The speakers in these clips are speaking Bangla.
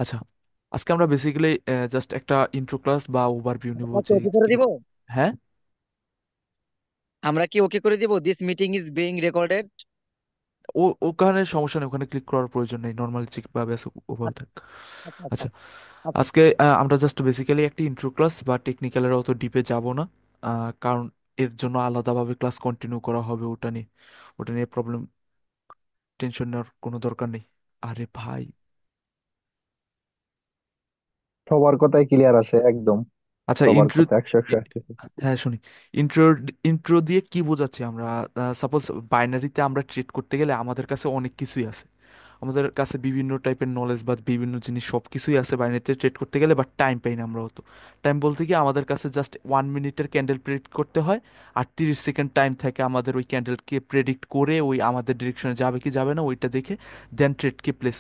আচ্ছা, আজকে আমরা বেসিক্যালি জাস্ট একটা ইন্ট্রো ক্লাস বা ওভারভিউ নিব আমরা কি যে ওকে করে কি। দিব? হ্যাঁ। আমরা কি ওকে করে দিব? This meeting is being recorded. ওখানে সমস্যা নেই, ওখানে ক্লিক করার প্রয়োজন নেই, নর্মাল যেভাবে আছে ওভাবে আচ্ছা থাক। আচ্ছা আচ্ছা আচ্ছা, আচ্ছা। আজকে আমরা জাস্ট বেসিক্যালি একটা ইন্ট্রো ক্লাস বা টেকনিক্যালের অত ডিপে যাব না। কারণ এর জন্য আলাদাভাবে ক্লাস কন্টিনিউ করা হবে, ওটা নিয়ে প্রবলেম, টেনশন নেওয়ার কোনো দরকার নেই। আরে ভাই। সবার কথাই ক্লিয়ার আসে একদম। আচ্ছা, সবার ইন্ট্রো। কথা একশো একশো আসতেছে। হ্যাঁ, শুনি। ইন্ট্রো ইন্ট্রো দিয়ে কি বোঝাচ্ছি আমরা? সাপোজ বাইনারিতে আমরা ট্রেড করতে গেলে আমাদের কাছে অনেক কিছুই আছে। আমাদের কাছে বিভিন্ন টাইপের নলেজ বা বিভিন্ন জিনিস সব কিছুই আছে বাইনারিতে ট্রেড করতে গেলে, বাট টাইম পাই না আমরা অত। টাইম বলতে কি, আমাদের কাছে জাস্ট 1 মিনিটের ক্যান্ডেল প্রেডিক্ট করতে হয়, আর 30 সেকেন্ড টাইম থাকে আমাদের ওই ক্যান্ডেলকে প্রেডিক্ট করে ওই আমাদের ডিরেকশনে যাবে কি যাবে না ওইটা দেখে দেন ট্রেডকে প্লেস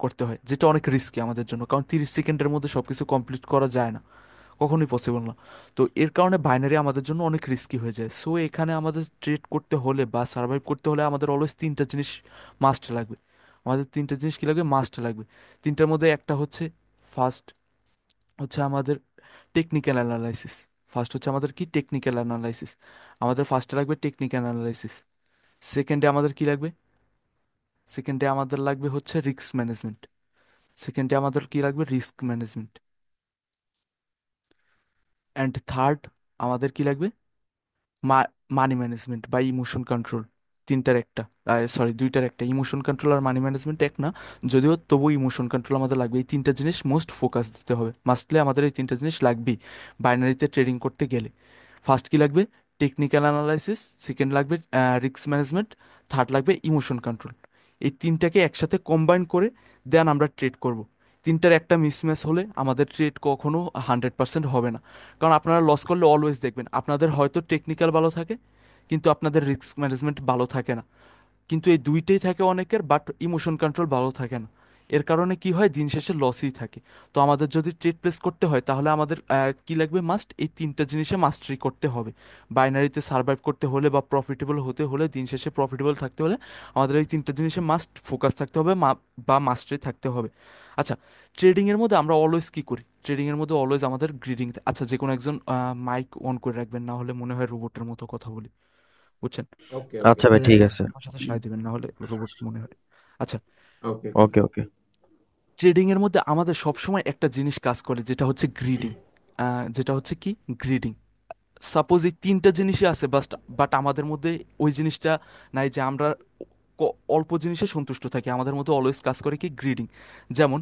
করতে হয়, যেটা অনেক রিস্কি আমাদের জন্য, কারণ 30 সেকেন্ডের মধ্যে সব কিছু কমপ্লিট করা যায় না, কখনোই পসিবল না। তো এর কারণে বাইনারি আমাদের জন্য অনেক রিস্কি হয়ে যায়। সো এখানে আমাদের ট্রেড করতে হলে বা সার্ভাইভ করতে হলে আমাদের অলওয়েজ তিনটা জিনিস মাস্ট লাগবে। আমাদের তিনটা জিনিস কি লাগবে? মাস্ট লাগবে। তিনটার মধ্যে একটা হচ্ছে, ফার্স্ট হচ্ছে আমাদের টেকনিক্যাল অ্যানালাইসিস। ফার্স্ট হচ্ছে আমাদের কি? Technical analysis. আমাদের ফার্স্টে লাগবে টেকনিক্যাল অ্যানালাইসিস। সেকেন্ডে আমাদের কি লাগবে? সেকেন্ডে আমাদের লাগবে হচ্ছে রিস্ক ম্যানেজমেন্ট। সেকেন্ডে আমাদের কি লাগবে? Risk management. অ্যান্ড থার্ড আমাদের কি লাগবে? মানি ম্যানেজমেন্ট বা ইমোশন কন্ট্রোল। তিনটার একটা, সরি দুইটার একটা, ইমোশন কন্ট্রোল আর মানি ম্যানেজমেন্ট এক না, যদিও তবু ইমোশন কন্ট্রোল আমাদের লাগবে। এই তিনটা জিনিস মোস্ট ফোকাস দিতে হবে, মাস্টলি আমাদের এই তিনটা জিনিস লাগবেই বাইনারিতে ট্রেডিং করতে গেলে। ফার্স্ট কি লাগবে? Technical analysis. সেকেন্ড লাগবে রিস্ক ম্যানেজমেন্ট। থার্ড লাগবে ইমোশন কন্ট্রোল। এই তিনটাকে একসাথে কম্বাইন করে দেন আমরা ট্রেড করব। তিনটার একটা মিসম্যাচ হলে আমাদের ট্রেড কখনো 100% হবে না। কারণ আপনারা লস করলে অলওয়েজ দেখবেন আপনাদের হয়তো টেকনিক্যাল ভালো থাকে, কিন্তু আপনাদের রিস্ক ম্যানেজমেন্ট ভালো থাকে না। কিন্তু এই দুইটাই থাকে অনেকের, বাট ইমোশন কন্ট্রোল ভালো থাকে না। এর কারণে কি হয়, দিন শেষে লসই থাকে। তো আমাদের যদি ট্রেড প্লেস করতে হয় তাহলে আমাদের কি লাগবে? মাস্ট এই তিনটা জিনিসে মাস্টারি করতে হবে। বাইনারিতে সার্ভাইভ করতে হলে বা প্রফিটেবল হতে হলে, দিন শেষে প্রফিটেবল থাকতে হলে আমাদের এই তিনটা জিনিসে মাস্ট ফোকাস থাকতে হবে, বা মাস্টারি থাকতে হবে। আচ্ছা, ট্রেডিংয়ের মধ্যে আমরা অলওয়েজ কি করি? ট্রেডিংয়ের মধ্যে অলওয়েজ আমাদের গ্রিডিং। আচ্ছা, যে কোনো একজন মাইক অন করে রাখবেন, না হলে মনে হয় রোবটের মতো কথা বলি, বুঝছেন? ওকে ওকে আচ্ছা ভাই, হ্যাঁ ঠিক হ্যাঁ। আছে। আমার সাথে সায় দিবেন, না হলে রোবট মনে হয়। আচ্ছা, ওকে ওকে। ওকে ওকে। ট্রেডিং এর মধ্যে আমাদের সবসময় একটা জিনিস কাজ করে, যেটা হচ্ছে গ্রিডিং। যেটা হচ্ছে কি? গ্রিডিং। সাপোজ এই তিনটা জিনিসই আছে, বাট আমাদের মধ্যে ওই জিনিসটা নাই যে আমরা অল্প জিনিসে সন্তুষ্ট থাকি। আমাদের মধ্যে অলওয়েজ কাজ করে কি? গ্রিডিং। যেমন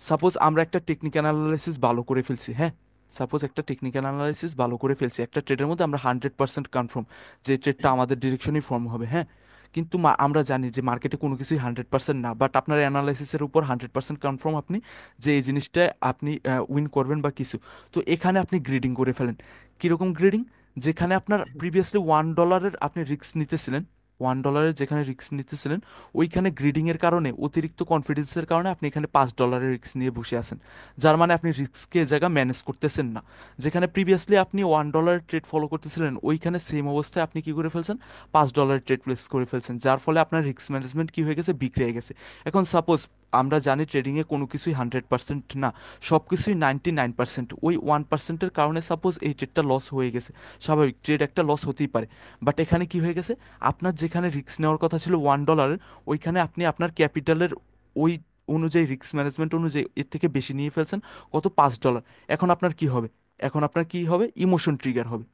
সাপোজ আমরা একটা টেকনিক্যাল অ্যানালাইসিস ভালো করে ফেলছি, হ্যাঁ। সাপোজ একটা টেকনিক্যাল অ্যানালাইসিস ভালো করে ফেলছি, একটা ট্রেডের মধ্যে আমরা 100% কনফার্ম যে ট্রেডটা আমাদের ডিরেকশনই ফর্ম হবে, হ্যাঁ। কিন্তু আমরা জানি যে মার্কেটে কোনো কিছুই 100% না, বাট আপনার অ্যানালাইসিসের উপর 100% কনফার্ম আপনি যে এই জিনিসটা আপনি উইন করবেন বা কিছু। তো এখানে আপনি গ্রিডিং করে ফেলেন। কীরকম গ্রিডিং? যেখানে আপনার প্রিভিয়াসলি $1 আপনি রিস্ক নিতেছিলেন, $1 যেখানে রিস্ক নিতেছিলেন, ওইখানে গ্রিডিংয়ের কারণে, অতিরিক্ত কনফিডেন্সের কারণে আপনি এখানে $5 রিস্ক নিয়ে বসে আছেন। যার মানে আপনি রিস্ককে জায়গা ম্যানেজ করতেছেন না। যেখানে প্রিভিয়াসলি আপনি $1 ট্রেড ফলো করতেছিলেন, ওইখানে সেম অবস্থায় আপনি কি করে ফেলছেন? $5 ট্রেড প্লেস করে ফেলছেন, যার ফলে আপনার রিস্ক ম্যানেজমেন্ট কি হয়ে গেছে? বিগড়ে গেছে। এখন সাপোজ আমরা জানি ট্রেডিংয়ে কোনো কিছুই 100% না, সব কিছুই 99%। ওই 1%-এর কারণে সাপোজ এই ট্রেডটা লস হয়ে গেছে, স্বাভাবিক, ট্রেড একটা লস হতেই পারে। বাট এখানে কি হয়ে গেছে? আপনার যেখানে রিস্ক নেওয়ার কথা ছিল $1, ওইখানে আপনি আপনার ক্যাপিটালের ওই অনুযায়ী, রিস্ক ম্যানেজমেন্ট অনুযায়ী এর থেকে বেশি নিয়ে ফেলছেন। কত? $5। এখন আপনার কি হবে? এখন আপনার কি হবে? ইমোশন ট্রিগার হবে।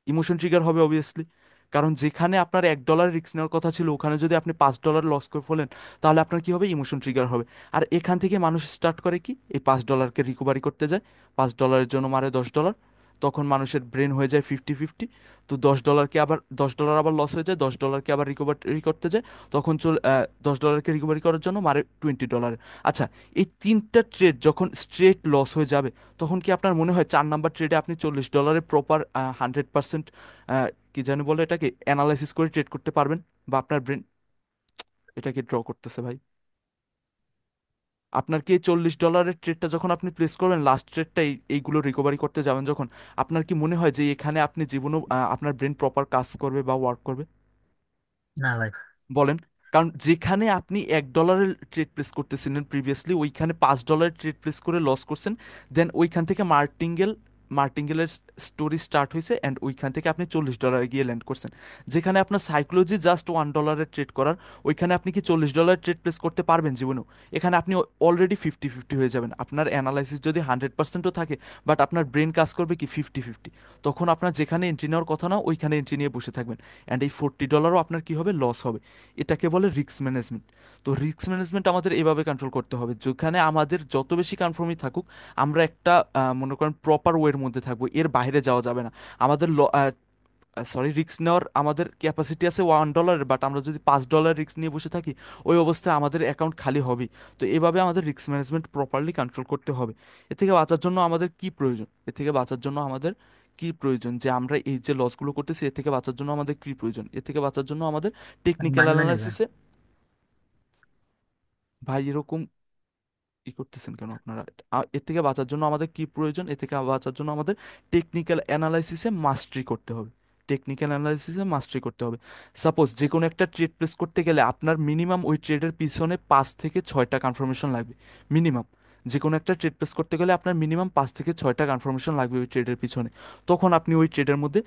ইমোশন ট্রিগার হবে অবভিয়াসলি। কারণ যেখানে আপনার $1 রিস্ক নেওয়ার কথা ছিল, ওখানে যদি আপনি $5 লস করে ফেলেন, তাহলে আপনার কি হবে? ইমোশন ট্রিগার হবে। আর এখান থেকে মানুষ স্টার্ট করে কি? এই $5কে রিকভারি করতে যায়। $5 জন্য মারে $10। তখন মানুষের ব্রেন হয়ে যায় 50-50। তো $10 আবার লস হয়ে যায়, $10কে আবার রিকভারি করতে যায়। তখন $10কে রিকভারি করার জন্য মারে $20। আচ্ছা, এই তিনটা ট্রেড যখন স্ট্রেট লস হয়ে যাবে, তখন কি আপনার মনে হয় 4 নাম্বার ট্রেডে আপনি $40 প্রপার 100% কি জানি বলে এটাকে, অ্যানালাইসিস করে ট্রেড করতে পারবেন? বা আপনার ব্রেন এটাকে ড্র করতেছে ভাই? আপনার কি এই $40 ট্রেডটা যখন আপনি প্লেস করবেন, লাস্ট ট্রেডটা এইগুলো রিকভারি করতে যাবেন যখন, আপনার কি মনে হয় যে এখানে আপনি জীবনেও আপনার ব্রেন প্রপার কাজ করবে বা ওয়ার্ক করবে? না ভাই। বলেন। কারণ যেখানে আপনি $1 ট্রেড প্লেস করতেছিলেন প্রিভিয়াসলি, ওইখানে $5 ট্রেড প্লেস করে লস করছেন, দেন ওইখান থেকে মার্টিঙ্গেলের স্টোরি স্টার্ট হয়েছে অ্যান্ড ওইখান থেকে আপনি $40 গিয়ে ল্যান্ড করছেন। যেখানে আপনার সাইকোলজি জাস্ট $1 ট্রেড করার, ওইখানে আপনি কি $40 ট্রেড প্লেস করতে পারবেন জীবনেও? এখানে আপনি অলরেডি 50-50 হয়ে যাবেন। আপনার অ্যানালাইসিস যদি 100%ও থাকে, বাট আপনার ব্রেন কাজ করবে কি 50-50, তখন আপনার যেখানে এন্ট্রি নেওয়ার কথা না ওইখানে এন্ট্রি নিয়ে বসে থাকবেন, অ্যান্ড এই $40ও আপনার কি হবে, লস হবে। এটাকে বলে রিস্ক ম্যানেজমেন্ট। তো রিস্ক ম্যানেজমেন্ট আমাদের এভাবে কন্ট্রোল করতে হবে, যেখানে আমাদের যত বেশি কনফার্মই থাকুক, আমরা একটা মনে করেন প্রপার ওয়ের মধ্যে থাকবো, এর বাইরে যাওয়া যাবে না। আমাদের সরি, রিস্ক নেওয়ার আমাদের ক্যাপাসিটি আছে $1, বাট আমরা যদি $5 রিস্ক নিয়ে বসে থাকি, ওই অবস্থায় আমাদের অ্যাকাউন্ট খালি হবেই। তো এভাবে আমাদের রিস্ক ম্যানেজমেন্ট প্রপারলি কন্ট্রোল করতে হবে। এ থেকে বাঁচার জন্য আমাদের কি প্রয়োজন? এ থেকে বাঁচার জন্য আমাদের কি প্রয়োজন, যে আমরা এই যে লসগুলো করতেছি, এ থেকে বাঁচার জন্য আমাদের কি প্রয়োজন? এ থেকে বাঁচার জন্য আমাদের টেকনিক্যাল মানি ম্যানেজার। অ্যানালাইসিসে, ভাই এরকম ই করতেছেন কেন আপনারা? এর থেকে বাঁচার জন্য আমাদের কি প্রয়োজন? এর থেকে বাঁচার জন্য আমাদের টেকনিক্যাল অ্যানালাইসিসে মাস্টারি করতে হবে। টেকনিক্যাল অ্যানালাইসিসে মাস্টারি করতে হবে। সাপোজ যে কোনো একটা ট্রেড প্লেস করতে গেলে আপনার মিনিমাম ওই ট্রেডের পিছনে 5 থেকে 6টা কনফার্মেশন লাগবে, মিনিমাম। যে কোনো একটা ট্রেড প্লেস করতে গেলে আপনার মিনিমাম 5 থেকে 6টা কনফার্মেশন লাগবে ওই ট্রেডের পিছনে। তখন আপনি ওই ট্রেডের মধ্যে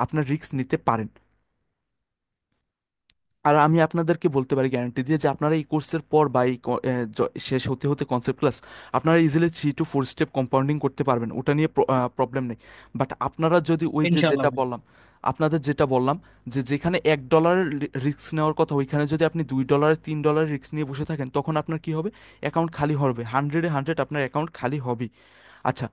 আপনার রিস্ক নিতে পারেন। আর আমি আপনাদেরকে বলতে পারি গ্যারান্টি দিয়ে যে আপনারা এই কোর্সের পর বা এই শেষ হতে হতে কনসেপ্ট ক্লাস, আপনারা ইজিলি 3 to 4 স্টেপ কম্পাউন্ডিং করতে পারবেন, ওটা নিয়ে প্রবলেম নেই। বাট আপনারা যদি ওই যে ইনশাল্লাহ যেটা ভাই। বললাম, আপনাদের যেটা বললাম, যে যেখানে $1 রিস্ক নেওয়ার কথা, ওইখানে যদি আপনি $2 $3 রিস্ক নিয়ে বসে থাকেন, তখন আপনার কি হবে, অ্যাকাউন্ট খালি হবে, 100-এ 100 আপনার অ্যাকাউন্ট খালি হবেই। আচ্ছা,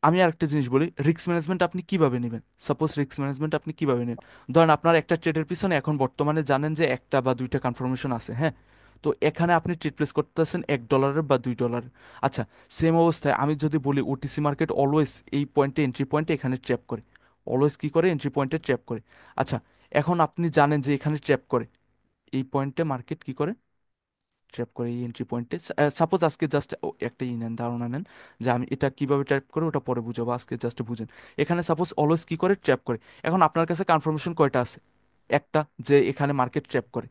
আমি আরেকটা জিনিস বলি, রিস্ক ম্যানেজমেন্ট আপনি কিভাবে নেবেন? সাপোজ রিস্ক ম্যানেজমেন্ট আপনি কিভাবে নেন? ধরেন আপনার একটা ট্রেডের পিছনে এখন বর্তমানে জানেন যে একটা বা দুইটা কনফার্মেশন আছে, হ্যাঁ। তো এখানে আপনি ট্রেড প্লেস করতেছেন $1 বা $2। আচ্ছা, সেম অবস্থায় আমি যদি বলি ওটিসি মার্কেট অলওয়েজ এই পয়েন্টে, এন্ট্রি পয়েন্টে এখানে ট্র্যাপ করে, অলওয়েজ কি করে, এন্ট্রি পয়েন্টে ট্র্যাপ করে। আচ্ছা, এখন আপনি জানেন যে এখানে ট্র্যাপ করে, এই পয়েন্টে মার্কেট কি করে, ট্র্যাপ করে এই এন্ট্রি পয়েন্টে। সাপোজ আজকে জাস্ট একটা নেন, ধারণা নেন যে আমি এটা কিভাবে ট্র্যাপ করে ওটা পরে বুঝাবো, আজকে জাস্ট বুঝেন। এখানে সাপোজ অলওয়েজ কি করে, ট্র্যাপ করে। এখন আপনার কাছে কনফার্মেশন কয়টা আছে? একটা, যে এখানে মার্কেট ট্র্যাপ করে।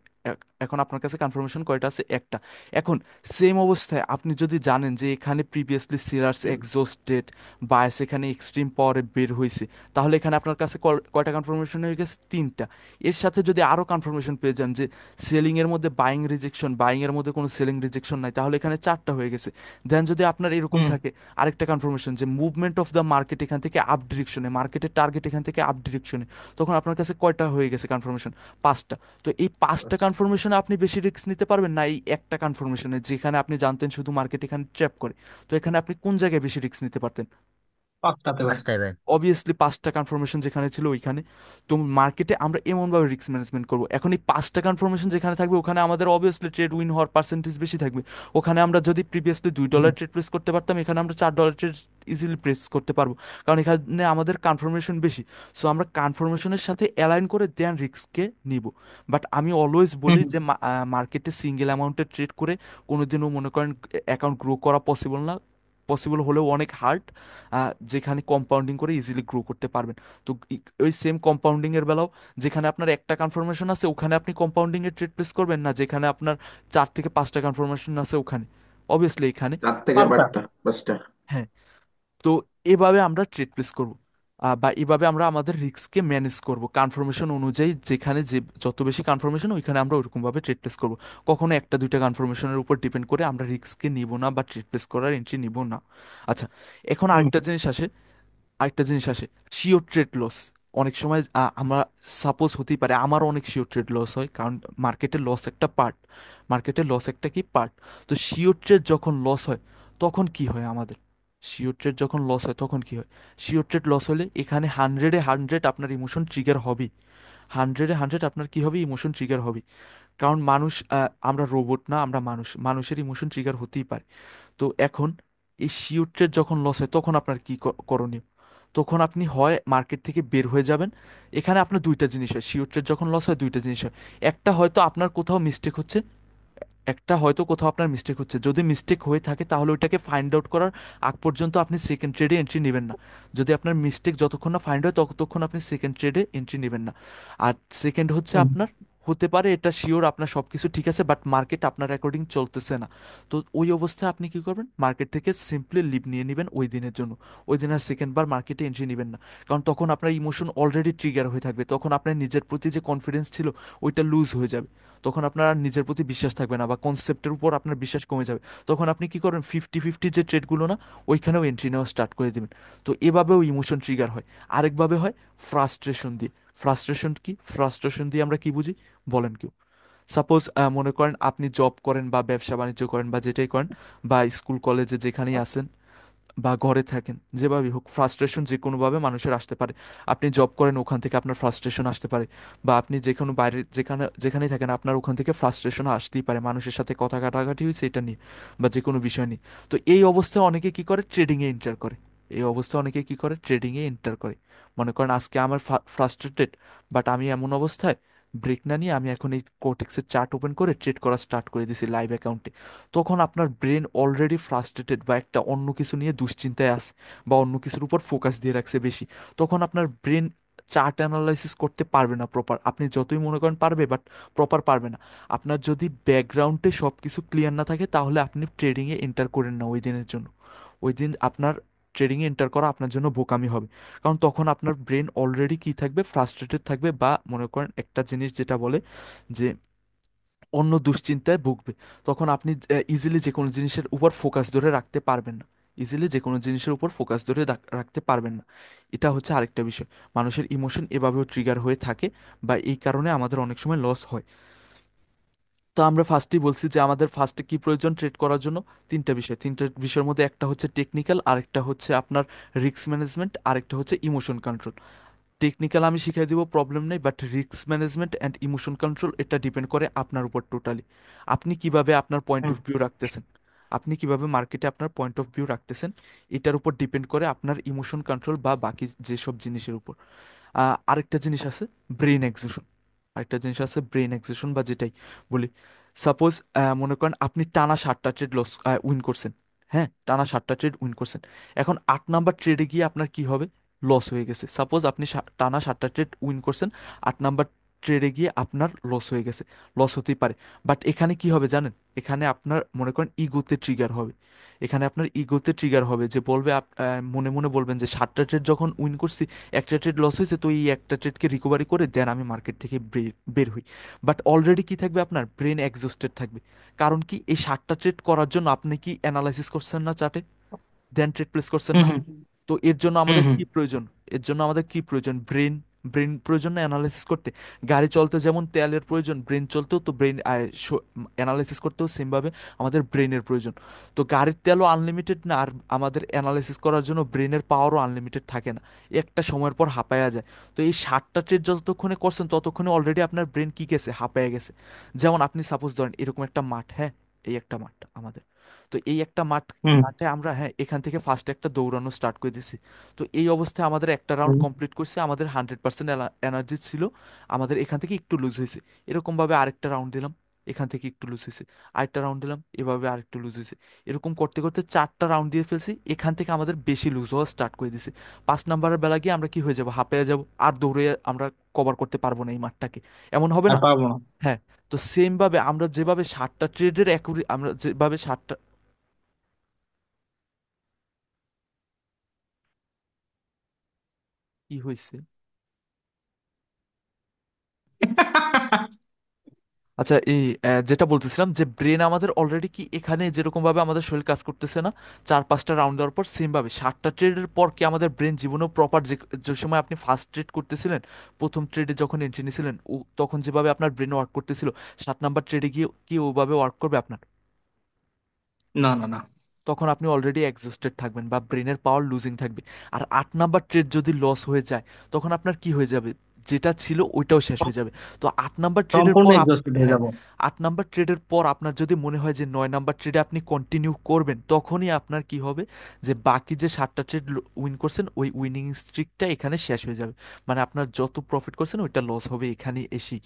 এখন আপনার কাছে কনফার্মেশন কয়টা আছে? একটা। এখন সেম অবস্থায় আপনি যদি জানেন যে এখানে প্রিভিয়াসলি সিরার্স এক্সস্টেড, বায়াস এখানে এক্সট্রিম পাওয়ারে বের হয়েছে, তাহলে এখানে আপনার কাছে কয়টা কনফার্মেশন হয়ে গেছে? তিনটা। এর সাথে যদি আরও কনফার্মেশন পেয়ে যান যে সেলিং এর মধ্যে বাইং রিজেকশন, বাইং এর মধ্যে কোনো সেলিং রিজেকশন নাই, তাহলে এখানে চারটা হয়ে গেছে। দেন যদি আপনার এরকম হুম। থাকে আরেকটা কনফার্মেশন যে মুভমেন্ট অফ দ্য মার্কেট এখান থেকে আপ ডিরেকশনে, মার্কেটের টার্গেট এখান থেকে আপ ডিরেকশনে, তখন আপনার কাছে কয়টা হয়ে গেছে কনফার্মেশন? 5টা। তো এই 5টা কনফার্মেশনে আপনি বেশি রিস্ক নিতে পারবেন না এই একটা কনফার্মেশনে, যেখানে আপনি জানতেন শুধু মার্কেট এখানে ট্র্যাপ করে? তো এখানে আপনি কোন জায়গায় বেশি রিস্ক নিতে পারতেন? পাঁচটাতে ভাই। পাঁচটায় ভাই। অবভিয়াসলি 5টা কনফার্মেশন যেখানে ছিল ওইখানে। তো মার্কেটে আমরা এমনভাবে রিস্ক ম্যানেজমেন্ট করবো, এখন এই 5টা কনফার্মেশন যেখানে থাকবে ওখানে আমাদের অবভিয়াসলি ট্রেড উইন হওয়ার পার্সেন্টেজ বেশি থাকবে। ওখানে আমরা যদি প্রিভিয়াসলি দুই হুম। ডলার ট্রেড প্রেস করতে পারতাম, এখানে আমরা $4 ট্রেড ইজিলি প্রেস করতে পারবো, কারণ এখানে আমাদের কনফার্মেশন বেশি। সো আমরা কনফার্মেশনের সাথে অ্যালাইন করে দেন রিস্ককে নিব। বাট আমি অলওয়েজ বলি হুম। যে মার্কেটে সিঙ্গেল অ্যামাউন্টে ট্রেড করে কোনোদিনও মনে করেন অ্যাকাউন্ট গ্রো করা পসিবল না, পসিবল হলেও অনেক হার্ড। যেখানে কম্পাউন্ডিং করে ইজিলি গ্রো করতে পারবেন। তো ওই সেম কম্পাউন্ডিং এর বেলাও, যেখানে আপনার একটা কনফার্মেশন আছে ওখানে আপনি কম্পাউন্ডিং এর ট্রেড প্লেস করবেন না, যেখানে আপনার 4 থেকে 5টা কনফার্মেশন আছে ওখানে, অবভিয়াসলি এখানে। 4 থেকে 5টা 5টা। হ্যাঁ। তো এভাবে আমরা ট্রেড প্লেস করব, বা এভাবে আমরা আমাদের রিস্ককে ম্যানেজ করব কনফার্মেশন অনুযায়ী, যেখানে যে যত বেশি কনফার্মেশন ওইখানে আমরা ওইরকমভাবে ট্রেড প্লেস করব। কখনো একটা দুইটা কনফার্মেশনের উপর ডিপেন্ড করে আমরা রিস্ককে নিব না বা ট্রেড প্লেস করার এন্ট্রি নিব না। আচ্ছা, এখন হুম। আরেকটা জিনিস আসে, শিওর ট্রেড লস। অনেক সময় আমরা সাপোজ হতেই পারে আমারও অনেক শিওর ট্রেড লস হয়, কারণ মার্কেটের লস একটা পার্ট, মার্কেটের লস একটা কি পার্ট। তো শিওর ট্রেড যখন লস হয় তখন কি হয় আমাদের? শিওর ট্রেড যখন লস হয় তখন কি হয়? শিওর ট্রেড লস হলে এখানে 100-এ 100 আপনার ইমোশন ট্রিগার হবেই, 100-এ 100 আপনার কি হবে, ইমোশন ট্রিগার হবে। কারণ মানুষ, আমরা রোবট না, আমরা মানুষ, মানুষের ইমোশন ট্রিগার হতেই পারে। তো এখন এই শিওর ট্রেড যখন লস হয় তখন আপনার কি করণীয়? তখন আপনি হয় মার্কেট থেকে বের হয়ে যাবেন। এখানে আপনার দুইটা জিনিস হয়, শিওর ট্রেড যখন লস হয় দুইটা জিনিস হয়। একটা হয়তো আপনার কোথাও মিস্টেক হচ্ছে, একটা হয়তো কোথাও আপনার মিস্টেক হচ্ছে, যদি মিস্টেক হয়ে থাকে তাহলে ওইটাকে ফাইন্ড আউট করার আগ পর্যন্ত আপনি সেকেন্ড ট্রেডে এন্ট্রি নেবেন না। যদি আপনার মিস্টেক যতক্ষণ না ফাইন্ড হয় ততক্ষণ আপনি সেকেন্ড ট্রেডে এন্ট্রি নেবেন না। আর সেকেন্ড হচ্ছে হুম। আপনার হতে পারে এটা শিওর আপনার সব কিছু ঠিক আছে, বাট মার্কেট আপনার অ্যাকর্ডিং চলতেছে না। তো ওই অবস্থায় আপনি কি করবেন, মার্কেট থেকে সিম্পলি লিভ নিয়ে নেবেন ওই দিনের জন্য। ওই দিন আর সেকেন্ড বার মার্কেটে এন্ট্রি নেবেন না। কারণ তখন আপনার ইমোশন অলরেডি ট্রিগার হয়ে থাকবে, তখন আপনার নিজের প্রতি যে কনফিডেন্স ছিল ওইটা লুজ হয়ে যাবে। তখন আপনার আর নিজের প্রতি বিশ্বাস থাকবে না, বা কনসেপ্টের উপর আপনার বিশ্বাস কমে যাবে। তখন আপনি কি করেন, 50-50 যে ট্রেডগুলো না, ওইখানেও এন্ট্রি নেওয়া স্টার্ট করে দেবেন। তো এভাবেও ইমোশন ট্রিগার হয়। আরেকভাবে হয় ফ্রাস্ট্রেশন দিয়ে। ফ্রাস্ট্রেশন কি, ফ্রাস্ট্রেশন দিয়ে আমরা কি বুঝি বলেন কেউ? সাপোজ মনে করেন আপনি জব করেন বা ব্যবসা বাণিজ্য করেন বা যেটাই করেন, বা স্কুল কলেজে যেখানেই আসেন বা ঘরে থাকেন, যেভাবেই হোক ফ্রাস্ট্রেশন যে কোনোভাবে মানুষের আসতে পারে। আপনি জব করেন, ওখান থেকে আপনার ফ্রাস্ট্রেশন আসতে পারে। বা আপনি যে কোনো বাইরে যেখানেই থাকেন, আপনার ওখান থেকে ফ্রাস্ট্রেশন আসতেই পারে, মানুষের সাথে কথা কাটাকাটি হয়েছে এটা নিয়ে, বা যে কোনো বিষয় নিয়ে। তো এই অবস্থায় অনেকে কি করে, ট্রেডিংয়ে এন্টার করে। এই অবস্থায় অনেকে কি করে, ট্রেডিংয়ে এন্টার করে। মনে করেন আজকে আমার ফ্রাস্ট্রেটেড, বাট আমি এমন অবস্থায় ব্রেক না নিয়ে আমি এখন এই কোটেক্সের চার্ট ওপেন করে ট্রেড করা স্টার্ট করে দিছি লাইভ অ্যাকাউন্টে। তখন আপনার ব্রেন অলরেডি ফ্রাস্ট্রেটেড বা একটা অন্য কিছু নিয়ে দুশ্চিন্তায় আছে, বা অন্য কিছুর উপর ফোকাস দিয়ে রাখছে বেশি। তখন আপনার ব্রেন চার্ট অ্যানালাইসিস করতে পারবে না প্রপার, আপনি যতই মনে করেন পারবে, বাট প্রপার পারবে না। আপনার যদি ব্যাকগ্রাউন্ডে সব কিছু ক্লিয়ার না থাকে, তাহলে আপনি ট্রেডিংয়ে এন্টার করেন না ওই দিনের জন্য। ওই দিন আপনার ট্রেডিংয়ে এন্টার করা আপনার জন্য বোকামি হবে। কারণ তখন আপনার ব্রেন অলরেডি কি থাকবে, ফ্রাস্ট্রেটেড থাকবে, বা মনে করেন একটা জিনিস যেটা বলে যে অন্য দুশ্চিন্তায় ভুগবে। তখন আপনি ইজিলি যে কোনো জিনিসের উপর ফোকাস ধরে রাখতে পারবেন না। ইজিলি যে কোনো জিনিসের উপর ফোকাস ধরে রাখতে পারবেন না। এটা হচ্ছে আরেকটা বিষয়। মানুষের ইমোশন এভাবেও ট্রিগার হয়ে থাকে, বা এই কারণে আমাদের অনেক সময় লস হয়। তো আমরা ফার্স্টেই বলছি যে আমাদের ফার্স্টে কি প্রয়োজন ট্রেড করার জন্য, তিনটা বিষয়। তিনটা বিষয়ের মধ্যে একটা হচ্ছে টেকনিক্যাল, আরেকটা হচ্ছে আপনার রিস্ক ম্যানেজমেন্ট, আরেকটা হচ্ছে ইমোশন কন্ট্রোল। টেকনিক্যাল আমি শিখিয়ে দিব, প্রবলেম নেই, but risk management and emotion control এটা ডিপেন্ড করে আপনার উপর টোটালি। আপনি কিভাবে আপনার পয়েন্ট হুম। অফ ভিউ রাখতেছেন, আপনি কিভাবে মার্কেটে আপনার পয়েন্ট অফ ভিউ রাখতেছেন, এটার উপর ডিপেন্ড করে আপনার ইমোশন কন্ট্রোল বা বাকি যেসব জিনিসের উপর। আরেকটা জিনিস আছে ব্রেন এক্সিশন। আরেকটা জিনিস আছে ব্রেন এক্সিশন, বা যেটাই বলি, সাপোজ মনে করেন আপনি টানা 7টা ট্রেড লস উইন করছেন। হ্যাঁ, টানা 7টা ট্রেড উইন করছেন। এখন 8 নাম্বার ট্রেডে গিয়ে আপনার কি হবে, লস হয়ে গেছে। সাপোজ আপনি টানা 7টা ট্রেড উইন করছেন, 8 নাম্বার ট্রেডে গিয়ে আপনার লস হয়ে গেছে। লস হতেই পারে, বাট এখানে কি হবে জানেন, এখানে আপনার মনে করেন ইগোতে ট্রিগার হবে। এখানে আপনার ইগোতে ট্রিগার হবে যে বলবে মনে মনে বলবেন যে 7টা ট্রেড যখন উইন করছি, একটা ট্রেড লস হয়েছে, তো এই একটা ট্রেডকে রিকভারি করে দেন আমি মার্কেট থেকে বের হই। বাট অলরেডি কি থাকবে, আপনার ব্রেন এক্সস্টেড থাকবে। কারণ কি, এই 7টা ট্রেড করার জন্য আপনি কি অ্যানালাইসিস করছেন না চার্টে, দেন ট্রেড প্লেস করছেন হুম না? হুম তো এর জন্য হুম আমাদের হুম কি প্রয়োজন, এর জন্য আমাদের কি প্রয়োজন, ব্রেন। ব্রেন প্রয়োজন না অ্যানালাইসিস করতে? গাড়ি চলতে যেমন তেলের প্রয়োজন, ব্রেন চলতেও তো ব্রেন অ্যানালাইসিস করতেও সেমভাবে আমাদের ব্রেনের প্রয়োজন। তো গাড়ির তেলও আনলিমিটেড না, আর আমাদের অ্যানালাইসিস করার জন্য ব্রেনের পাওয়ারও আনলিমিটেড থাকে না। একটা সময়ের পর হাঁপায়া যায়। তো এই 7টা ট্রেড যতক্ষণে করছেন ততক্ষণে অলরেডি আপনার ব্রেন কি গেছে, হাঁপায়া গেছে। যেমন আপনি সাপোজ ধরেন এরকম একটা মাঠ, হ্যাঁ, এই একটা মাঠ আমাদের। তো এই একটা হুম মাঠে আমরা, হ্যাঁ, এখান থেকে ফার্স্ট একটা দৌড়ানো স্টার্ট করে দিছি। তো এই অবস্থায় আমাদের একটা রাউন্ড হুম কমপ্লিট করছে, আমাদের 100% এনার্জি ছিল, আমাদের এখান থেকে একটু লুজ হয়েছে। এরকমভাবে আরেকটা রাউন্ড দিলাম, এখান থেকে একটু লুজ হয়েছে। আরেকটা রাউন্ড দিলাম, এভাবে আরেকটু লুজ হয়েছে। এরকম করতে করতে 4টা রাউন্ড দিয়ে ফেলছি, এখান থেকে আমাদের বেশি লুজ হওয়া স্টার্ট করে দিছে। 5 নাম্বারের বেলা গিয়ে আমরা কি হয়ে যাব, হাঁপিয়ে যাব, আর দৌড়ে আমরা কভার করতে পারবো না এই মাঠটাকে। এমন হবে আর না? পারবো না। হ্যাঁ। তো সেম ভাবে আমরা যেভাবে 7টা ট্রেডের আমরা যেভাবে 7টা, কি হয়েছে? আচ্ছা, এই যেটা বলতেছিলাম যে ব্রেন আমাদের অলরেডি কি এখানে যেরকম ভাবে আমাদের শরীর কাজ করতেছে না, 4-5টা রাউন্ড দেওয়ার পর সেম ভাবে 7টা ট্রেডের পর কি আমাদের ব্রেন জীবনেও প্রপার, যে সময় আপনি ফার্স্ট ট্রেড করতেছিলেন, প্রথম ট্রেডে যখন এন্ট্রি নিয়েছিলেন, তখন যেভাবে আপনার ব্রেন ওয়ার্ক করতেছিল, 7 নাম্বার ট্রেডে গিয়ে কি ওভাবে ওয়ার্ক করবে আপনার? না না না। তখন আপনি অলরেডি এক্সস্টেড থাকবেন, বা ব্রেনের পাওয়ার লুজিং থাকবে। আর 8 নাম্বার ট্রেড যদি লস হয়ে যায়, তখন আপনার কি হয়ে যাবে, যেটা ছিল ওইটাও শেষ হয়ে যাবে। তো 8 নাম্বার ট্রেডের সম্পূর্ণ পর এক্সস্টেড হয়ে হ্যাঁ, যাব। 8 নাম্বার ট্রেডের পর আপনার যদি মনে হয় যে 9 নাম্বার ট্রেডে আপনি কন্টিনিউ করবেন, তখনই আপনার কি হবে, যে বাকি যে 7টা ট্রেড উইন করছেন ওই উইনিং স্ট্রিকটা এখানে শেষ হয়ে যাবে। মানে আপনার যত প্রফিট করছেন ওইটা লস হবে এখানে এসেই।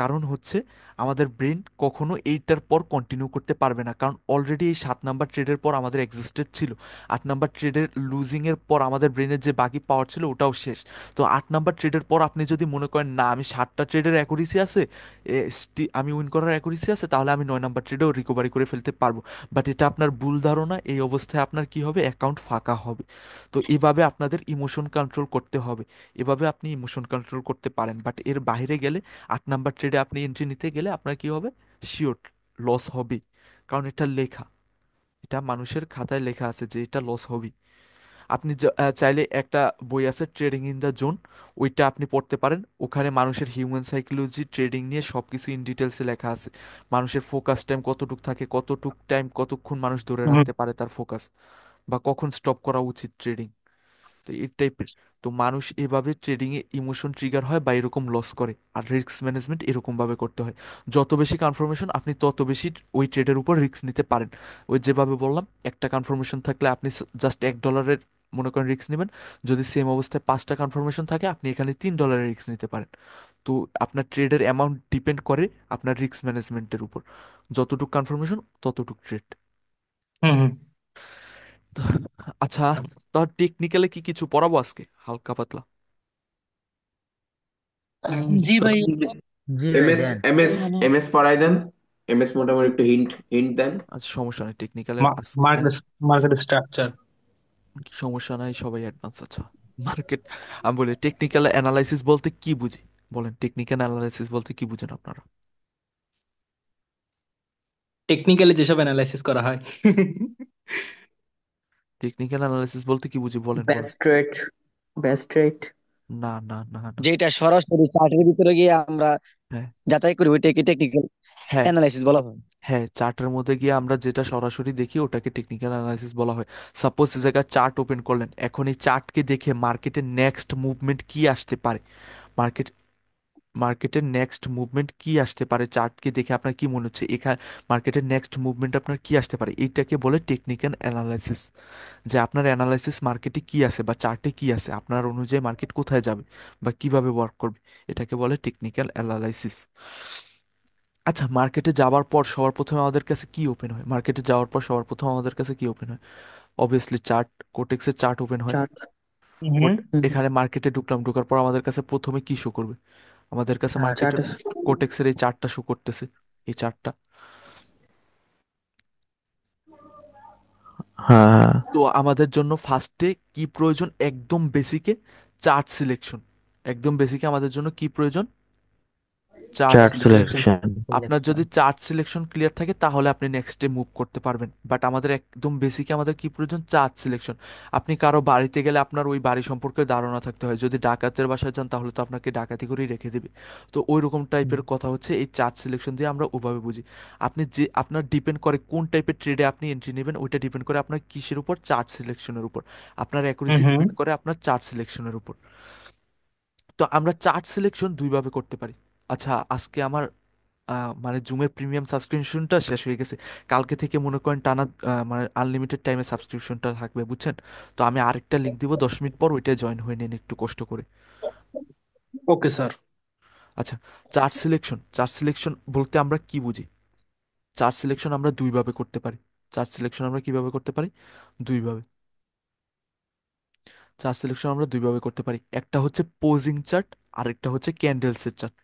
কারণ হচ্ছে আমাদের ব্রেন কখনো এইটার পর কন্টিনিউ করতে পারবে না, কারণ অলরেডি এই 7 নাম্বার ট্রেডের পর আমাদের এক্সিস্টেড ছিল। 8 নাম্বার ট্রেডের লুজিংয়ের পর আমাদের ব্রেনের যে বাকি পাওয়ার ছিল ওটাও শেষ। তো 8 নাম্বার ট্রেডের পর আপনি যদি মনে করেন না আমি 7টা ট্রেডের অ্যাকুরেসি আছে, আমি উইন করার অ্যাকুরেসি আছে, তাহলে আমি 9 নাম্বার ট্রেডেও রিকভারি করে ফেলতে পারবো। বাট এটা আপনার ভুল ধারণা। এই অবস্থায় আপনার কি হবে, অ্যাকাউন্ট ফাঁকা হবে। তো এভাবে আপনাদের ইমোশন কন্ট্রোল করতে হবে। এভাবে আপনি ইমোশন কন্ট্রোল করতে পারেন, বাট এর বাইরে গেলে 8 নাম্বার ট্রেডে আপনি এন্ট্রি নিতে গেলে আপনার কি হবে, শিওর লস হবে। কারণ এটা লেখা, এটা মানুষের খাতায় লেখা আছে যে এটা লস হবে। আপনি চাইলে একটা বই আছে ট্রেডিং ইন দ্য জোন, ওইটা আপনি পড়তে পারেন। ওখানে মানুষের হিউম্যান সাইকোলজি ট্রেডিং নিয়ে সব কিছু ইন ডিটেলসে লেখা আছে। মানুষের ফোকাস টাইম কতটুক থাকে, কতটুক টাইম কতক্ষণ মানুষ ধরে হুম। রাখতে পারে তার ফোকাস, বা কখন স্টপ করা উচিত ট্রেডিং। তো এই টাইপের। তো মানুষ এভাবে ট্রেডিংয়ে ইমোশন ট্রিগার হয় বা এরকম লস করে। আর রিস্ক ম্যানেজমেন্ট এরকমভাবে করতে হয়, যত বেশি কনফার্মেশন আপনি তত বেশি ওই ট্রেডের উপর রিস্ক নিতে পারেন। ওই যেভাবে বললাম, একটা কনফার্মেশন থাকলে আপনি জাস্ট $1 মনে করেন রিস্ক নেবেন। যদি সেম অবস্থায় 5টা কনফার্মেশন থাকে আপনি এখানে $3 রিস্ক নিতে পারেন। তো আপনার ট্রেডের অ্যামাউন্ট ডিপেন্ড করে আপনার রিস্ক ম্যানেজমেন্টের উপর। যতটুক কনফার্মেশন ততটুক ট্রেড। হুম হুম। আচ্ছা, তো টেকনিক্যালে কি কিছু পড়াবো আজকে হালকা পাতলা? জি ভাই। জি ভাই এমএস দেন। এমএস মানে এমএস পড়াই দেন। এমএস মোটামুটি একটু হিন্ট হিন্ট দেন। আচ্ছা, সমস্যা নেই টেকনিক্যালের আজকে। Market market structure. সমস্যা নাই, সবাই অ্যাডভান্স। আচ্ছা, মার্কেট, আমি বলি টেকনিক্যাল অ্যানালাইসিস বলতে কি বুঝি, বলেন টেকনিক্যাল অ্যানালাইসিস বলতে কি বুঝেন আপনারা? টেকনিক্যালি যেসব অ্যানালাইসিস করা হয়। টেকনিক্যাল অ্যানালাইসিস বলতে কি বুঝি, বলেন বলেন। Best rate, best rate. না না না না। যেটা সরাসরি চার্টের ভিতরে গিয়ে আমরা হ্যাঁ যাচাই করি ওইটাকে টেকনিক্যাল হ্যাঁ অ্যানালাইসিস বলা হয়। হ্যাঁ, চার্টের মধ্যে গিয়ে আমরা যেটা সরাসরি দেখি ওটাকে টেকনিক্যাল অ্যানালাইসিস বলা হয়। সাপোজ এই জায়গায় চার্ট ওপেন করলেন, এখন এই চার্টকে দেখে মার্কেটের নেক্সট মুভমেন্ট কি আসতে পারে, মার্কেট মার্কেটের নেক্সট মুভমেন্ট কি আসতে পারে, চার্টকে দেখে আপনার কি মনে হচ্ছে এখানে মার্কেটের নেক্সট মুভমেন্ট আপনার কি আসতে পারে, এইটাকে বলে টেকনিক্যাল অ্যানালাইসিস। যে আপনার অ্যানালাইসিস মার্কেটে কি আছে বা চার্টে কি আছে, আপনার অনুযায়ী মার্কেট কোথায় যাবে বা কিভাবে ওয়ার্ক করবে, এটাকে বলে টেকনিক্যাল অ্যানালাইসিস। আচ্ছা, মার্কেটে যাওয়ার পর সবার প্রথমে আমাদের কাছে কি ওপেন হয়, মার্কেটে যাওয়ার পর সবার প্রথম আমাদের কাছে কি ওপেন হয়? অবভিয়াসলি চার্ট, কোটেক্সের চার্ট ওপেন হয়। চার্ট। হুম। এখানে মার্কেটে ঢুকলাম, ঢোকার পর আমাদের কাছে প্রথমে কি শো করবে, আমাদের কাছে হ্যাঁ মার্কেটের চার্টে। কোটেক্সের এই চার্টটা শো করতেছে, এই চার্টটা। হ্যাঁ হ্যাঁ। তো আমাদের জন্য ফার্স্টে কি প্রয়োজন, একদম বেসিকে চার্ট সিলেকশন। একদম বেসিকে আমাদের জন্য কি প্রয়োজন, চার্ট চার্ট সিলেকশন। সিলেকশন। আপনার যদি চার্ট সিলেকশন ক্লিয়ার থাকে তাহলে আপনি নেক্সটে মুভ করতে পারবেন, বাট আমাদের একদম বেসিকে আমাদের কি প্রয়োজন, চার্ট সিলেকশন। আপনি কারো বাড়িতে গেলে আপনার ওই বাড়ি সম্পর্কে ধারণা থাকতে হয়, যদি ডাকাতের বাসায় যান তাহলে তো আপনাকে ডাকাতি করেই রেখে দেবে। তো ওই রকম টাইপের কথা হচ্ছে এই চার্ট সিলেকশন দিয়ে আমরা ওভাবে বুঝি। আপনি যে আপনার ডিপেন্ড করে কোন টাইপের ট্রেডে আপনি এন্ট্রি নেবেন, ওইটা ডিপেন্ড করে আপনার কিসের উপর, চার্ট সিলেকশনের উপর। আপনার অ্যাকুরেসি হুম। ডিপেন্ড করে আপনার চার্ট সিলেকশনের উপর। তো আমরা চার্ট সিলেকশন দুইভাবে করতে পারি। আচ্ছা, আজকে আমার মানে জুমের প্রিমিয়াম সাবস্ক্রিপশনটা শেষ হয়ে গেছে। কালকে থেকে মনে করেন টানা মানে আনলিমিটেড টাইমে সাবস্ক্রিপশনটা থাকবে, বুঝছেন? তো আমি আরেকটা লিঙ্ক দিব 10 মিনিট পর, ওইটায় জয়েন হয়ে নিন একটু কষ্ট করে। Okay sir. আচ্ছা, চার্ট সিলেকশন বলতে আমরা কি বুঝি? চার্ট সিলেকশন আমরা দুইভাবে করতে পারি। চার্ট সিলেকশন আমরা কিভাবে করতে পারি, দুইভাবে। চার্ট সিলেকশন আমরা দুইভাবে করতে পারি, একটা হচ্ছে পোজিং চার্ট, আরেকটা হচ্ছে ক্যান্ডেলসের চার্ট।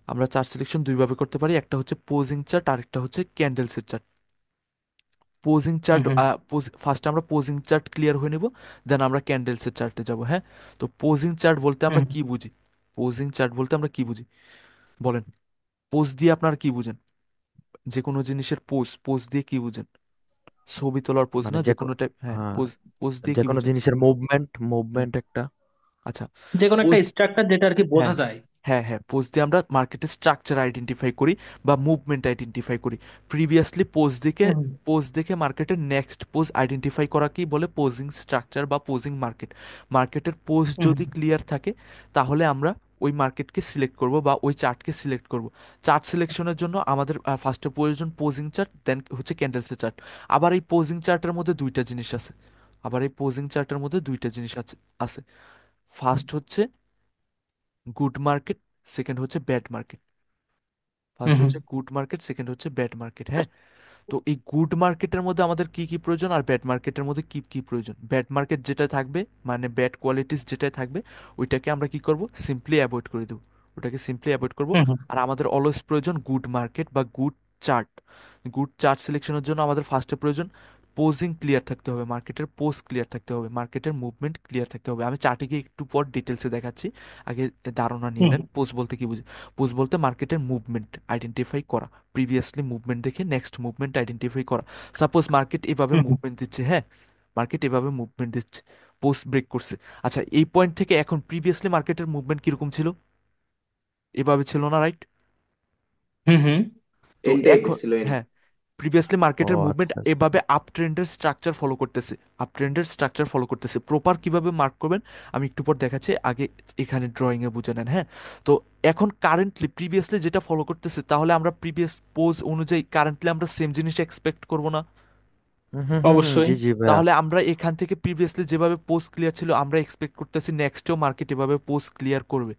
আমরা চার্ট সিলেকশন দুইভাবে করতে পারি, একটা হচ্ছে পোজিং চার্ট, আরেকটা হচ্ছে ক্যান্ডেলসের চার্ট। পোজিং চার্ট, হুম ফার্স্ট আমরা পোজিং চার্ট ক্লিয়ার হয়ে নেব, দেন আমরা ক্যান্ডেলসের চার্টে যাব। হ্যাঁ, তো পোজিং চার্ট বলতে আমরা হুম। কি বুঝি, পোজিং চার্ট বলতে আমরা কি বুঝি, বলেন। পোজ দিয়ে আপনারা কি বুঝেন, যে কোনো জিনিসের পোজ, পোজ দিয়ে কি বুঝেন? ছবি তোলার পোজ মানে না, যে কোনো টাইপ, হ্যাঁ হ্যাঁ, পোজ, পোজ দিয়ে যে কি কোনো বুঝেন? জিনিসের মুভমেন্ট, হ্যাঁ, মুভমেন্ট একটা। আচ্ছা, যে কোনো একটা পোজ, স্ট্রাকচার যেটা আর কি বোঝা হ্যাঁ যায়। হ্যাঁ হ্যাঁ, পোজ দিয়ে আমরা মার্কেটের স্ট্রাকচার আইডেন্টিফাই করি বা মুভমেন্ট আইডেন্টিফাই করি। প্রিভিয়াসলি হুম পোজ দেখে মার্কেটের নেক্সট পোজ আইডেন্টিফাই করা কি বলে, পোজিং স্ট্রাকচার বা পোজিং মার্কেট। মার্কেটের পোজ হুম যদি ক্লিয়ার থাকে তাহলে আমরা ওই মার্কেটকে সিলেক্ট করব বা ওই চার্টকে সিলেক্ট করব। চার্ট সিলেকশনের জন্য আমাদের ফার্স্টে প্রয়োজন পোজিং চার্ট, দেন হচ্ছে ক্যান্ডেলসের চার্ট। আবার এই পোজিং চার্টের মধ্যে দুইটা জিনিস আছে, আবার এই পোজিং চার্টের মধ্যে দুইটা জিনিস আছে আছে ফার্স্ট হচ্ছে গুড মার্কেট, সেকেন্ড হচ্ছে ব্যাড মার্কেট। ফার্স্ট হুম হচ্ছে গুড মার্কেট, সেকেন্ড হচ্ছে ব্যাড মার্কেট। হ্যাঁ, তো এই গুড মার্কেটের মধ্যে আমাদের কি কি প্রয়োজন আর ব্যাড মার্কেটের মধ্যে কি কি প্রয়োজন? ব্যাড মার্কেট যেটা থাকবে, মানে ব্যাড কোয়ালিটিস যেটাই থাকবে, ওইটাকে আমরা কি করব, সিম্পলি অ্যাভয়েড করে দেবো, ওটাকে সিম্পলি অ্যাভয়েড করব। হুম হুম আর আমাদের অলওয়েজ প্রয়োজন গুড মার্কেট বা গুড চার্ট। গুড চার্ট সিলেকশনের জন্য আমাদের ফার্স্টে প্রয়োজন পোজিং ক্লিয়ার থাকতে হবে, মার্কেটের পোজ ক্লিয়ার থাকতে হবে, মার্কেটের মুভমেন্ট ক্লিয়ার থাকতে হবে। আমি চার্টে গিয়ে একটু পর ডিটেলসে দেখাচ্ছি, আগে ধারণা নিয়ে হুম নেন পোজ বলতে কি বুঝি। পোজ বলতে মার্কেটের মুভমেন্ট আইডেন্টিফাই করা, প্রিভিয়াসলি মুভমেন্ট দেখে নেক্সট মুভমেন্ট আইডেন্টিফাই করা। সাপোজ মার্কেট এভাবে হুম হুম মুভমেন্ট দিচ্ছে, হ্যাঁ, মার্কেট এভাবে মুভমেন্ট দিচ্ছে, পোস্ট ব্রেক করছে। আচ্ছা, এই পয়েন্ট থেকে এখন প্রিভিয়াসলি মার্কেটের মুভমেন্ট কিরকম ছিল? এভাবে ছিল না, রাইট? হুম হুম তো এন এখন, টাইপের ছিল এন। হ্যাঁ, প্রিভিয়াসলি ও মার্কেটের মুভমেন্ট আচ্ছা আচ্ছা। এভাবে আপ ট্রেন্ডের স্ট্রাকচার ফলো করতেছে, আপ ট্রেন্ডের স্ট্রাকচার ফলো করতেছে। প্রপার কিভাবে মার্ক করবেন আমি একটু পর দেখাচ্ছি, আগে এখানে ড্রয়িংয়ে বুঝে নেন। হ্যাঁ, তো এখন কারেন্টলি প্রিভিয়াসলি যেটা ফলো করতেছে, তাহলে আমরা প্রিভিয়াস পোজ অনুযায়ী কারেন্টলি আমরা সেম জিনিস এক্সপেক্ট করব না? অবশ্যই। জি জি ভাইয়া। তাহলে আমরা এখান থেকে প্রিভিয়াসলি যেভাবে পোজ ক্লিয়ার ছিল, আমরা এক্সপেক্ট করতেছি নেক্সটেও মার্কেট এভাবে পোজ ক্লিয়ার করবে।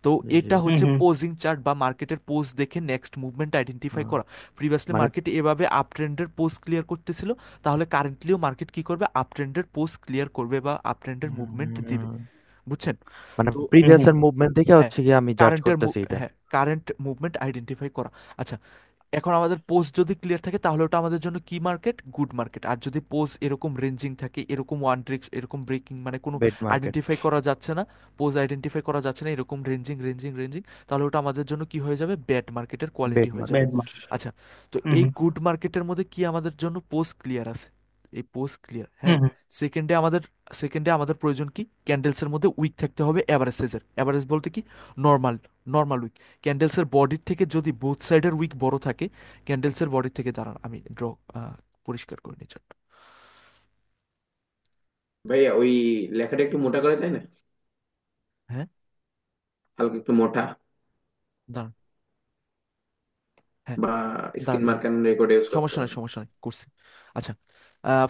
তো জি এটা হুম হচ্ছে হুম পোজিং চার্ট বা মার্কেটের পোজ দেখে নেক্সট মুভমেন্ট আইডেন্টিফাই আহ, করা। প্রিভিয়াসলি মানে মার্কেট এভাবে আপ ট্রেন্ডের পোজ ক্লিয়ার করতেছিল, তাহলে কারেন্টলিও মার্কেট কি করবে, আপ ট্রেন্ডের পোজ ক্লিয়ার করবে বা আপ ট্রেন্ডের মুভমেন্ট দিবে। উম, বুঝছেন? মানে তো হুম প্রিভিয়াস হুম এর মুভমেন্ট দেখে হ্যাঁ, হচ্ছে কি আমি জাজ কারেন্টের করতেছি এটা। হ্যাঁ, কারেন্ট মুভমেন্ট আইডেন্টিফাই করা। আচ্ছা, এখন আমাদের পোজ যদি ক্লিয়ার থাকে তাহলে ওটা আমাদের জন্য কি মার্কেট, গুড মার্কেট। আর যদি পোজ এরকম রেঞ্জিং থাকে, এরকম ওয়ান ডিরেকশন, এরকম ব্রেকিং, মানে কোনো বেড মার্কেট। আইডেন্টিফাই করা যাচ্ছে না, পোজ আইডেন্টিফাই করা যাচ্ছে না, এরকম রেঞ্জিং রেঞ্জিং রেঞ্জিং, তাহলে ওটা আমাদের জন্য কি হয়ে যাবে, ব্যাড মার্কেটের কোয়ালিটি বেড হয়ে যাবে। Bad market. আচ্ছা, তো হুম এই হুম গুড মার্কেটের মধ্যে কি আমাদের জন্য পোজ ক্লিয়ার আছে, এই পোজ ক্লিয়ার। হুম হ্যাঁ, হুম সেকেন্ডে আমাদের, সেকেন্ডে আমাদের প্রয়োজন কি, ক্যান্ডেলসের মধ্যে উইক থাকতে হবে অ্যাভারেজ সাইজের। অ্যাভারেজ বলতে কি, নর্মাল, নর্মাল উইক। ক্যান্ডেলসের বডির থেকে যদি বোথ সাইডের উইক বড় থাকে, ক্যান্ডেলসের বডির থেকে, দাঁড়ান আমি পরিষ্কার করে নিই চার্ট। ভাইয়া ওই লেখাটা একটু মোটা করে তাই না, হ্যাঁ, হালকা একটু মোটা, দাঁড়ান, হ্যাঁ, বা স্ক্রিন দাঁড়ান দাঁড়ান, মার্কার রেকর্ড ইউজ করতে সমস্যা নাই পারেন। সমস্যা নাই, করছি। আচ্ছা,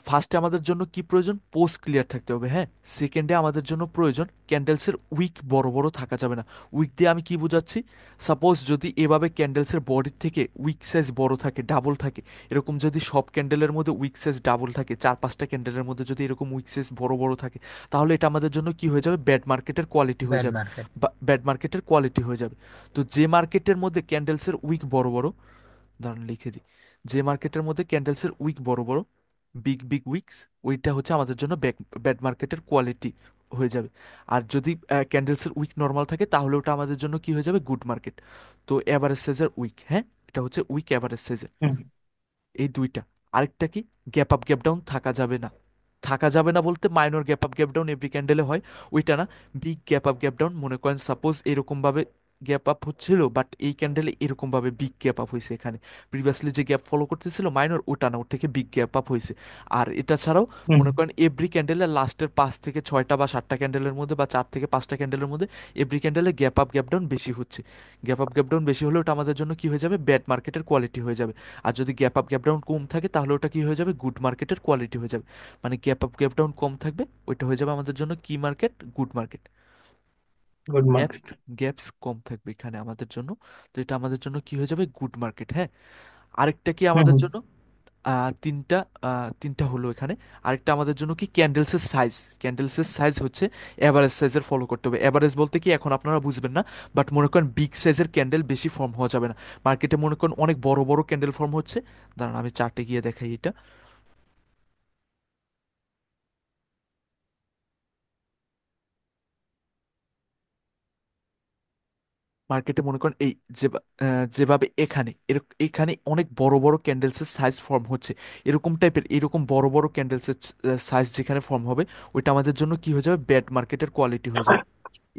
ফার্স্টে আমাদের জন্য কি প্রয়োজন, পোস্ট ক্লিয়ার থাকতে হবে। হ্যাঁ, সেকেন্ডে আমাদের জন্য প্রয়োজন ক্যান্ডেলসের উইক বড় বড় থাকা যাবে না। উইক দিয়ে আমি কি বোঝাচ্ছি, সাপোজ যদি এভাবে ক্যান্ডেলসের বডির থেকে উইক সাইজ বড় থাকে, ডাবল থাকে, এরকম যদি সব ক্যান্ডেলের মধ্যে উইক সাইজ ডাবল থাকে, চার পাঁচটা ক্যান্ডেলের মধ্যে যদি এরকম উইক সাইজ বড় বড় থাকে, তাহলে এটা আমাদের জন্য কি হয়ে যাবে, ব্যাড মার্কেটের কোয়ালিটি হয়ে ব্যাড যাবে, মার্কেট। বা ব্যাড মার্কেটের কোয়ালিটি হয়ে যাবে। তো যে মার্কেটের মধ্যে ক্যান্ডেলসের উইক বড় বড়, দাঁড়ান লিখে দিই, যে মার্কেটের মধ্যে ক্যান্ডেলসের উইক বড় বড়, বিগ বিগ উইকস, ওইটা হচ্ছে আমাদের জন্য ব্যাড মার্কেটের কোয়ালিটি হয়ে যাবে। আর যদি ক্যান্ডেলসের উইক নর্মাল থাকে, তাহলে ওটা আমাদের জন্য কি হয়ে যাবে, গুড মার্কেট। তো অ্যাভারেজ সাইজের উইক, হ্যাঁ, এটা হচ্ছে উইক অ্যাভারেজ সাইজের, হুম এই দুইটা। আরেকটা কি, গ্যাপ আপ গ্যাপ ডাউন থাকা যাবে না। থাকা যাবে না বলতে minor gap up gap down every ক্যান্ডেলে হয়, ওইটা না। Big gap up gap down, মনে করেন সাপোজ এরকম ভাবে গ্যাপ আপ হচ্ছিল, বাট এই ক্যান্ডেলে এরকম ভাবে বিগ গ্যাপ আপ হয়েছে, এখানে প্রিভিয়াসলি যে গ্যাপ ফলো করতেছিল মাইনর, ওটা না, ওর থেকে বিগ গ্যাপ আপ হয়েছে। আর এটা ছাড়াও হুম মনে করেন এভরি ক্যান্ডেলের লাস্টের 5 থেকে 6টা বা 7টা ক্যান্ডেলের মধ্যে বা 4 থেকে 5টা ক্যান্ডেলের মধ্যে এভরি ক্যান্ডেলে গ্যাপ আপ গ্যাপ ডাউন বেশি হচ্ছে। গ্যাপ আপ গ্যাপ ডাউন বেশি হলে ওটা আমাদের জন্য কি হয়ে যাবে, ব্যাড মার্কেটের কোয়ালিটি হয়ে যাবে। আর যদি গ্যাপ আপ গ্যাপ ডাউন কম থাকে, তাহলে ওটা কি হয়ে যাবে, গুড মার্কেটের কোয়ালিটি হয়ে যাবে। মানে গ্যাপ আপ গ্যাপ ডাউন কম থাকবে, ওইটা হয়ে যাবে আমাদের জন্য কি market, good market. Good gap, market. Gaps কম থাকবে এখানে আমাদের জন্য, তো এটা আমাদের জন্য কি হয়ে যাবে, গুড মার্কেট। হ্যাঁ, আরেকটা কি হুম আমাদের হুম জন্য, তিনটা, তিনটা হলো এখানে। আরেকটা আমাদের জন্য কি, ক্যান্ডেলসের সাইজ। ক্যান্ডেলসের সাইজ হচ্ছে অ্যাভারেজ সাইজের ফলো করতে হবে। অ্যাভারেজ বলতে কি এখন আপনারা বুঝবেন না, বাট মনে করেন বিগ সাইজের ক্যান্ডেল বেশি ফর্ম হওয়া যাবে না। মার্কেটে মনে করেন অনেক বড় বড় ক্যান্ডেল ফর্ম হচ্ছে, দাঁড়ান আমি চার্টে গিয়ে দেখাই এটা। মার্কেটে মনে করেন এই যেভাবে এখানে এখানে অনেক বড় বড় ক্যান্ডেলসের সাইজ ফর্ম হচ্ছে, এরকম টাইপের, এরকম বড় বড় ক্যান্ডেলসের সাইজ যেখানে ফর্ম হবে, ওইটা আমাদের জন্য কি হয়ে যাবে, ব্যাড মার্কেটের কোয়ালিটি হয়ে যাবে।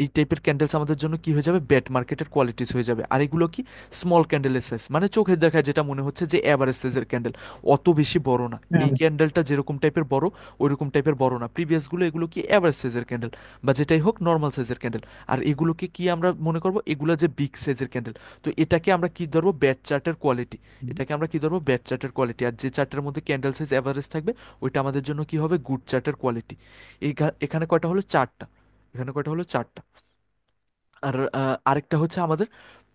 এই টাইপের ক্যান্ডেলস আমাদের জন্য কি হয়ে যাবে, ব্যাড মার্কেটের কোয়ালিটিস হয়ে যাবে। আর এগুলো কি, স্মল ক্যান্ডেলের সাইজ, মানে চোখে দেখা যেটা মনে হচ্ছে যে অ্যাভারেজ সাইজের ক্যান্ডেল, অত বেশি বড় না। এই হুম ক্যান্ডেলটা যেরকম টাইপের বড়, ওইরকম টাইপের বড় না। প্রিভিয়াসগুলো এগুলো কি অ্যাভারেজ সাইজের ক্যান্ডেল, বা যেটাই হোক নর্মাল সাইজের ক্যান্ডেল। আর এগুলোকে কি আমরা মনে করব, এগুলো যে বিগ সাইজের ক্যান্ডেল। তো এটাকে আমরা কি ধরবো, ব্যাড চার্টের কোয়ালিটি। এটাকে আমরা কি ধরবো, ব্যাড চার্টের কোয়ালিটি। আর যে চার্টের মধ্যে ক্যান্ডেল সাইজ অ্যাভারেজ থাকবে, ওইটা আমাদের জন্য কি হবে, গুড চার্টের কোয়ালিটি। এখানে কয়টা হলো, চারটা। এখানে কয়টা হলো, চারটা। আর আরেকটা হচ্ছে আমাদের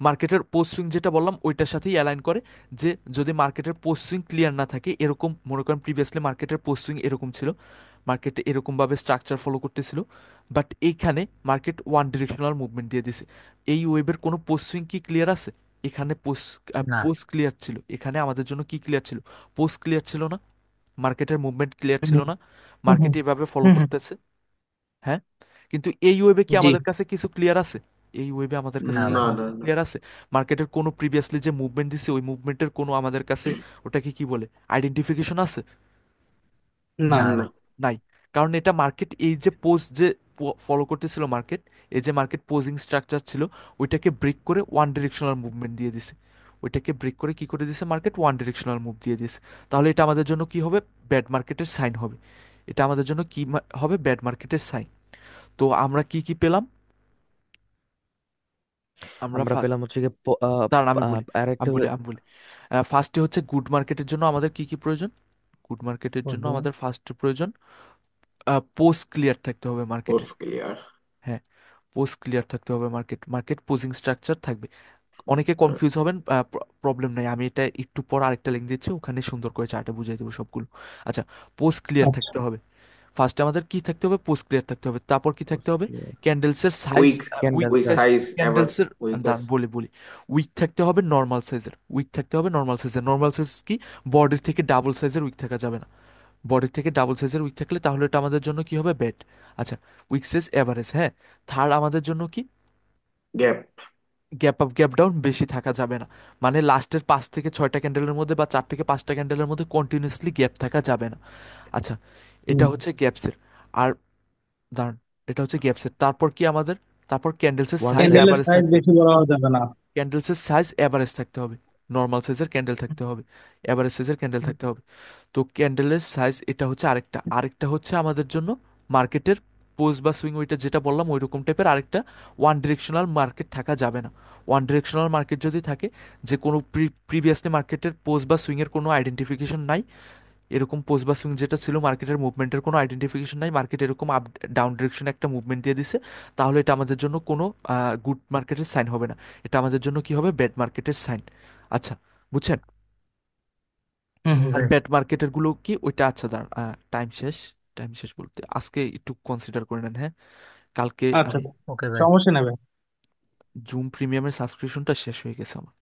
মার্কেটের পোস্ট সুইং যেটা বললাম ওইটার সাথেই অ্যালাইন করে, যে যদি মার্কেটের পোস্ট সুইং ক্লিয়ার না থাকে, এরকম মনে করেন প্রিভিয়াসলি মার্কেটের পোস্ট সুইং এরকম ছিল, মার্কেটে এরকমভাবে স্ট্রাকচার ফলো করতেছিল, বাট এইখানে মার্কেট ওয়ান ডিরেকশনাল মুভমেন্ট দিয়ে দিছে, এই ওয়েবের কোনো পোস্ট সুইং কি ক্লিয়ার আছে? এখানে পোস্ট না পোস্ট ক্লিয়ার ছিল, এখানে আমাদের জন্য কি ক্লিয়ার ছিল? পোস্ট ক্লিয়ার ছিল না, মার্কেটের মুভমেন্ট ক্লিয়ার ছিল না, হুম মার্কেট হুম এভাবে ফলো হুম হুম, করতেছে। হ্যাঁ, কিন্তু এই ওয়েবে কি জি আমাদের কাছে কিছু ক্লিয়ার আছে? এই ওয়েবে আমাদের কাছে না কি ভাই না কোনো না কিছু না ক্লিয়ার আছে? মার্কেটের কোনো প্রিভিয়াসলি যে মুভমেন্ট দিছে ওই মুভমেন্টের কোনো আমাদের কাছে ওটাকে কি বলে, আইডেন্টিফিকেশন আছে? না না না ভাই নাই। কারণ এটা মার্কেট এই যে পোজ যে ফলো করতেছিল মার্কেট, এই যে মার্কেট পোজিং স্ট্রাকচার ছিল, ওইটাকে ব্রেক করে ওয়ান ডিরেকশনাল মুভমেন্ট দিয়ে দিছে, ওইটাকে ব্রেক করে কি করে দিছে মার্কেট, ওয়ান ডিরেকশনাল মুভ দিয়ে দিছে। তাহলে এটা আমাদের জন্য কি হবে, ব্যাড মার্কেটের সাইন হবে, এটা আমাদের জন্য কি হবে, ব্যাড মার্কেটের সাইন। তো আমরা কি কি পেলাম? আমরা আমরা ফার্স্ট, পেলাম হচ্ছে গিয়ে দাঁড়ান আমি বলি, আরেকটা আমি বলি ফার্স্টে হচ্ছে গুড মার্কেটের জন্য আমাদের কি কি প্রয়োজন? গুড মার্কেটের জন্য বলবো আমাদের ফার্স্ট প্রয়োজন পোস্ট ক্লিয়ার থাকতে হবে মার্কেটে। Course clear. হ্যাঁ, পোস্ট ক্লিয়ার থাকতে হবে, মার্কেট পোজিং স্ট্রাকচার থাকবে। অনেকে কনফিউজ হবেন, প্রবলেম নাই, আমি এটা একটু পর আরেকটা লিঙ্ক দিচ্ছি, ওখানে সুন্দর করে চার্টে বুঝিয়ে দেবো সবগুলো। আচ্ছা, পোস্ট ক্লিয়ার আচ্ছা থাকতে হবে, ফার্স্টে আমাদের কি থাকতে হবে, পোস্ট ক্লিয়ার থাকতে হবে, তারপর কি থাকতে পোস্ট হবে, ক্লিয়ার ক্যান্ডেলসের size, wick wick candle wick size, size size এবার ক্যান্ডেলসের, উইকনেস। দাঁড়ান বলি বলি, উইক থাকতে হবে নর্মাল সাইজের, উইক থাকতে হবে নর্মাল সাইজের, নর্মাল সাইজ কি, বডির থেকে ডাবল সাইজের উইক থাকা যাবে না, বডির থেকে ডাবল সাইজের উইক থাকলে তাহলে এটা আমাদের জন্য কি হবে, ব্যাড। আচ্ছা, উইক সাইজ এভারেজ, হ্যাঁ। থার্ড আমাদের জন্য কি, gap. Gap up gap down বেশি থাকা যাবে না, মানে লাস্টের 5 থেকে 6টা ক্যান্ডেলের মধ্যে বা 4 থেকে 5টা ক্যান্ডেলের মধ্যে কন্টিনিউসলি গ্যাপ থাকা যাবে না। আচ্ছা, এটা হুম হচ্ছে গ্যাপসের। আর দাঁড়ান, এটা হচ্ছে গ্যাপসের, তারপর কি আমাদের, তারপর ক্যান্ডেলসের ওয়ান সাইজ সাইড ক্যান্ডেলের অ্যাভারেজ সাইজ থাকবে, বেশি বড় হওয়া যাবে না। ক্যান্ডেলসের সাইজ অ্যাভারেজ থাকতে হবে, নর্মাল সাইজের ক্যান্ডেল থাকতে হবে, অ্যাভারেজ সাইজের ক্যান্ডেল থাকতে হবে। তো ক্যান্ডেলের সাইজ এটা হচ্ছে আরেকটা, আরেকটা হচ্ছে আমাদের জন্য মার্কেটের পোজ বা সুইং, ওইটা যেটা বললাম ওই রকম টাইপের আরেকটা, ওয়ান ডিরেকশনাল মার্কেট থাকা যাবে না। ওয়ান ডিরেকশনাল মার্কেট যদি থাকে, যে কোনো প্রিভিয়াসলি মার্কেটের পোজ বা সুইংয়ের কোনো আইডেন্টিফিকেশন নাই, এরকম পোস্ট বা সুইং যেটা ছিল মার্কেটের মুভমেন্টের কোনো আইডেন্টিফিকেশন নাই, মার্কেট এরকম আপ ডাউন ডিরেকশনে একটা মুভমেন্ট দিয়ে দিছে, তাহলে এটা আমাদের জন্য কোনো গুড মার্কেটের সাইন হবে না, এটা আমাদের জন্য কি হবে, ব্যাড মার্কেটের সাইন। আচ্ছা, বুঝছেন? হুম হুম আর হুম। ব্যাড মার্কেটের গুলো কি ওইটা, আচ্ছা দাঁড়ান, টাইম শেষ, টাইম শেষ বলতে আজকে একটু কনসিডার করে নেন, হ্যাঁ। কালকে আচ্ছা আমি ওকে ভাই সমস্যা নেবে। জুম প্রিমিয়ামের সাবস্ক্রিপশনটা শেষ হয়ে গেছে আমার।